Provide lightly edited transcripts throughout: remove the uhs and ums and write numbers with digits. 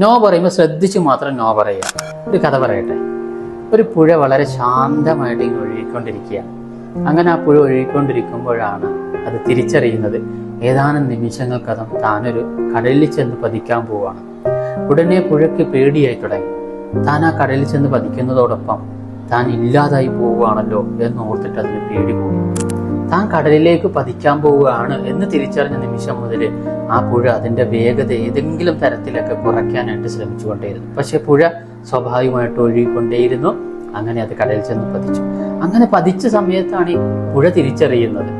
No പറയുമ്പോൾ ശ്രദ്ധിച്ച് മാത്രം നോ പറയുക. ഒരു കഥ പറയട്ടെ. ഒരു പുഴ വളരെ ശാന്തമായിട്ട് ഇങ്ങനെ ഒഴുകിക്കൊണ്ടിരിക്കുകയാണ്. അങ്ങനെ ആ പുഴ ഒഴുകിക്കൊണ്ടിരിക്കുമ്പോഴാണ് അത് തിരിച്ചറിയുന്നത് ഏതാനും നിമിഷങ്ങൾക്കകം താനൊരു കടലിൽ ചെന്ന് പതിക്കാൻ പോവുകയാണ്. ഉടനെ പുഴയ്ക്ക് പേടിയായി തുടങ്ങി. താൻ ആ കടലിൽ ചെന്ന് പതിക്കുന്നതോടൊപ്പം താൻ ഇല്ലാതായി പോവുകയാണല്ലോ എന്ന് ഓർത്തിട്ട് അതിന് പേടി കൂടി. താൻ കടലിലേക്ക് പതിക്കാൻ പോവുകയാണ് എന്ന് തിരിച്ചറിഞ്ഞ നിമിഷം മുതൽ ആ പുഴ അതിന്റെ വേഗത ഏതെങ്കിലും തരത്തിലൊക്കെ കുറയ്ക്കാനായിട്ട് ശ്രമിച്ചുകൊണ്ടേയിരുന്നു. പക്ഷെ പുഴ സ്വാഭാവികമായിട്ട് ഒഴുകിക്കൊണ്ടേയിരുന്നു. അങ്ങനെ അത് കടലിൽ ചെന്ന് പതിച്ചു. അങ്ങനെ പതിച്ച സമയത്താണ് ഈ പുഴ തിരിച്ചറിയുന്നത്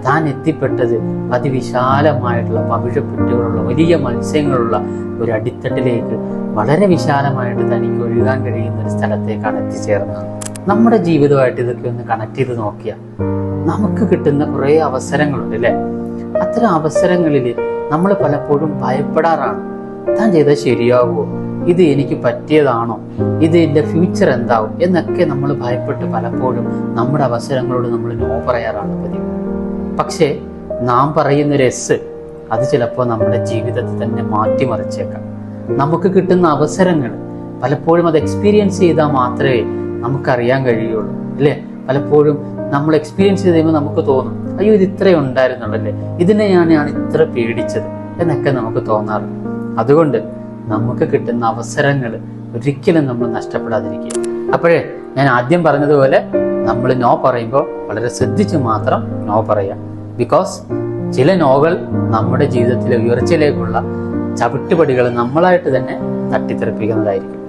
താൻ എത്തിപ്പെട്ടത് അതിവിശാലമായിട്ടുള്ള പവിഴപ്പെട്ടുകളുള്ള വലിയ മത്സ്യങ്ങളുള്ള ഒരു അടിത്തട്ടിലേക്ക് വളരെ വിശാലമായിട്ട് തനിക്ക് ഒഴുകാൻ കഴിയുന്ന ഒരു സ്ഥലത്തേക്കാണ് എത്തിച്ചേർന്നത്. നമ്മുടെ ജീവിതമായിട്ട് ഇതൊക്കെ ഒന്ന് കണക്ട് ചെയ്ത് നോക്കിയാൽ നമുക്ക് കിട്ടുന്ന കുറേ അവസരങ്ങളുണ്ട് അല്ലെ? അത്തരം അവസരങ്ങളിൽ നമ്മൾ പലപ്പോഴും ഭയപ്പെടാറാണ്. താൻ ചെയ്താൽ ശരിയാവുമോ, ഇത് എനിക്ക് പറ്റിയതാണോ, ഇത് എൻ്റെ ഫ്യൂച്ചർ എന്താവും എന്നൊക്കെ നമ്മൾ ഭയപ്പെട്ട് പലപ്പോഴും നമ്മുടെ അവസരങ്ങളോട് നമ്മൾ നോ പറയാറാണ് പതിവ്. പക്ഷേ നാം പറയുന്നൊരു എസ് അത് ചിലപ്പോൾ നമ്മുടെ ജീവിതത്തെ തന്നെ മാറ്റിമറിച്ചേക്കാം. നമുക്ക് കിട്ടുന്ന അവസരങ്ങൾ പലപ്പോഴും അത് എക്സ്പീരിയൻസ് ചെയ്താൽ മാത്രമേ നമുക്കറിയാൻ കഴിയുള്ളൂ അല്ലേ? പലപ്പോഴും നമ്മൾ എക്സ്പീരിയൻസ് ചെയ്ത് കഴിയുമ്പോൾ നമുക്ക് തോന്നും, അയ്യോ ഇത് ഇത്രയും ഉണ്ടായിരുന്നുള്ളല്ലേ, ഇതിനെ ഞാൻ ഇത്ര പേടിച്ചത് എന്നൊക്കെ നമുക്ക് തോന്നാറുണ്ട്. അതുകൊണ്ട് നമുക്ക് കിട്ടുന്ന അവസരങ്ങൾ ഒരിക്കലും നമ്മൾ നഷ്ടപ്പെടാതിരിക്കുക. അപ്പോഴേ ഞാൻ ആദ്യം പറഞ്ഞതുപോലെ നമ്മൾ നോ പറയുമ്പോൾ വളരെ ശ്രദ്ധിച്ച് മാത്രം നോ പറയാം. ബിക്കോസ് ചില നോകൾ നമ്മുടെ ജീവിതത്തിലെ ഉയർച്ചയിലേക്കുള്ള ചവിട്ടുപടികൾ നമ്മളായിട്ട് തന്നെ തട്ടിത്തെറിപ്പിക്കുന്നതായിരിക്കും.